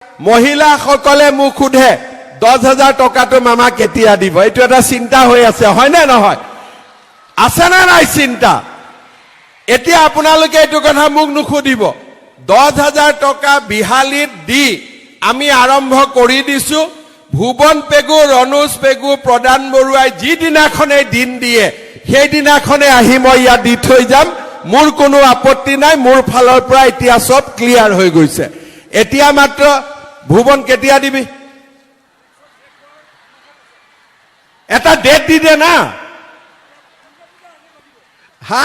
মহিলাসকলে মোক সোধে 10,000 টকাটো মামা কেতিয়া দিব, এইটো এটা চিন্তা হৈ আছে, হয় নে নহয়? আছে না নাই চিন্তা? এতিয়া আপোনালোকে এইটো কথা মোক নুসুধিব। 10,000 টকা বিহালীত দি আমি আৰম্ভ কৰি দিছো। ভুৱন পেগু, ৰণোজ পেগু, প্ৰদান বৰুৱাই যিদিনাখনে দিন দিয়ে সেইদিনাখনে আহি মই ইয়াত দি থৈ যাম। মোৰ কোনো আপত্তি নাই, মোৰ ফালৰ পৰা এতিয়া সব ক্লিয়াৰ হৈ গৈছে। এতিয়া মাত্ৰ ভুৱন কেতিয়া দিবি? এটা ডেট দি দে না। হা,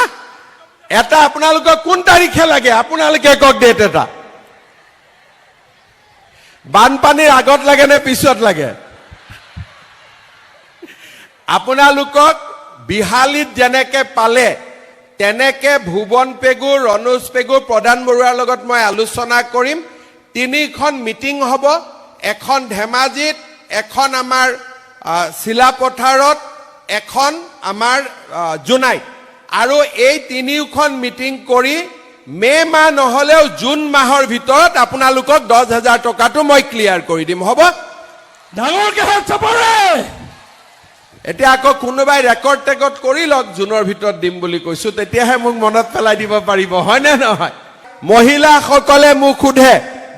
এটা আপোনালোকক কোন তাৰিখে লাগে? আপোনালোকে কওক ডেট এটা। বানপানীৰ আগত লাগে নে পিছত লাগে? আপোনালোকক বিহালীত যেনেকে পালে তেনেকে ভুৱন পেগু, ৰণোজ পেগু, প্ৰদান বৰুৱাৰ লগত মই আলোচনা কৰিম। 3খন মিটিং হ'ব, এখন ধেমাজিত, এখন আমাৰ চিলাপথাৰত, এখন আমাৰ জোনাইত। আৰু এই 3খন মিটিং কৰি মে মাহ নহলেও জুন মাহৰ ভিতৰত আপোনালোকক 10,000 টকাটো মই ক্লিয়াৰ কৰি দিম, হ'ব? ডাঙৰকে হাত চাপৰে। এতিয়া আকৌ কোনোবাই ৰেকৰ্ড টেকৰ্ড কৰি লওক, জুনৰ ভিতৰত দিম বুলি কৈছো, তেতিয়াহে মোক মনত পেলাই দিব পাৰিব, হয় নে নহয়? মহিলাসকলে মোক সোধে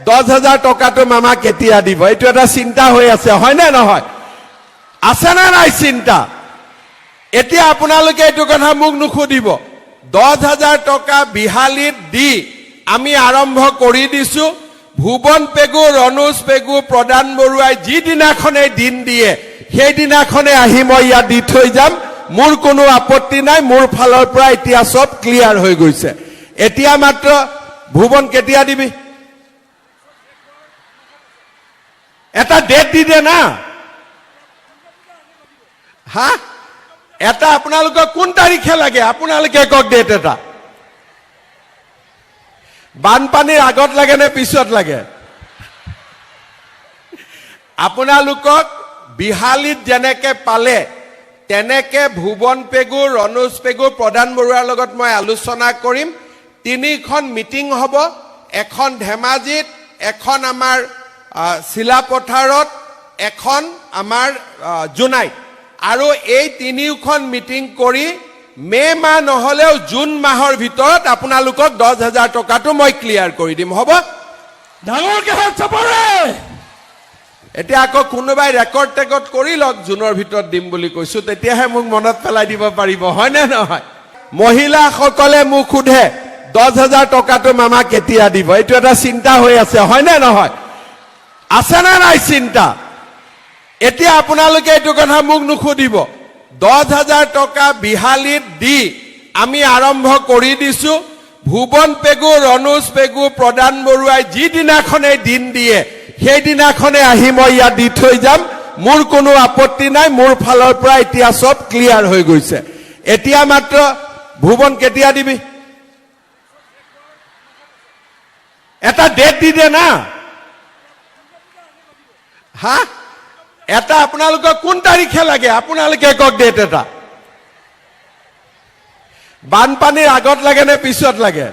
10,000 টকাটো মামা কেতিয়া দিব, এইটো এটা চিন্তা হৈ আছে, হয় নে নহয়? আছে না নাই চিন্তা? এতিয়া আপোনালোকে এইটো কথা মোক নুসুধিব। 10,000 টকা বিহালীত দি আমি আৰম্ভ কৰি দিছো। ভুৱন পেগু, ৰণোজ পেগু, প্ৰদান বৰুৱাই যিদিনাখনে দিন দিয়ে সেইদিনাখনে আহি মই ইয়াত দি থৈ যাম। মোৰ কোনো আপত্তি নাই, মোৰ ফালৰ পৰা এতিয়া সব ক্লিয়াৰ হৈ গৈছে। এতিয়া মাত্ৰ ভুৱন কেতিয়া দিবি? এটা ডেট দি দে না। হা, এটা আপোনালোকক কোন তাৰিখে লাগে? আপোনালোকে কওক ডেট এটা। বানপানীৰ আগত লাগে নে পিছত লাগে? আপোনালোকক বিহালীত যেনেকে পালে তেনেকে ভুৱন পেগু, ৰণোজ পেগু, প্ৰদান বৰুৱাৰ লগত মই আলোচনা কৰিম। 3খন মিটিং হ'ব, এখন ধেমাজিত, এখন আমাৰ চিলাপথাৰত, এখন আমাৰ জোনাইত। আৰু এই 3খন মিটিং কৰি মে মাহ নহলেও জুন মাহৰ ভিতৰত আপোনালোকক 10,000 টকাটো মই ক্লিয়াৰ কৰি দিম, হ'ব? ডাঙৰকে হাত চাপৰে। এতিয়া আকৌ কোনোবাই ৰেকৰ্ড টেকৰ্ড কৰি লওক, জুনৰ ভিতৰত দিম বুলি কৈছো, তেতিয়াহে মোক মনত পেলাই দিব পাৰিব, হয় নে নহয়? মহিলাসকলে মোক সোধে 10,000 টকাটো মামা কেতিয়া দিব, এইটো এটা চিন্তা হৈ আছে, হয় নে নহয়? আছে না নাই চিন্তা? এতিয়া আপোনালোকে এইটো কথা মোক নুসুধিব। 10,000 টকা বিহালীত দি আমি আৰম্ভ কৰি দিছো। ভুৱন পেগু, ৰণোজ পেগু, প্ৰদান বৰুৱাই যিদিনাখনে দিন দিয়ে সেইদিনাখনে আহি মই ইয়াত দি থৈ যাম। মোৰ কোনো আপত্তি নাই, মোৰ ফালৰ পৰা এতিয়া সব ক্লিয়াৰ হৈ গৈছে। এতিয়া মাত্ৰ ভুৱন কেতিয়া দিবি? এটা ডেট দি দে না। হা, এটা আপোনালোকক কোন তাৰিখে লাগে? আপোনালোকে কওক ডেট এটা। বানপানীৰ আগত লাগে নে পিছত লাগে?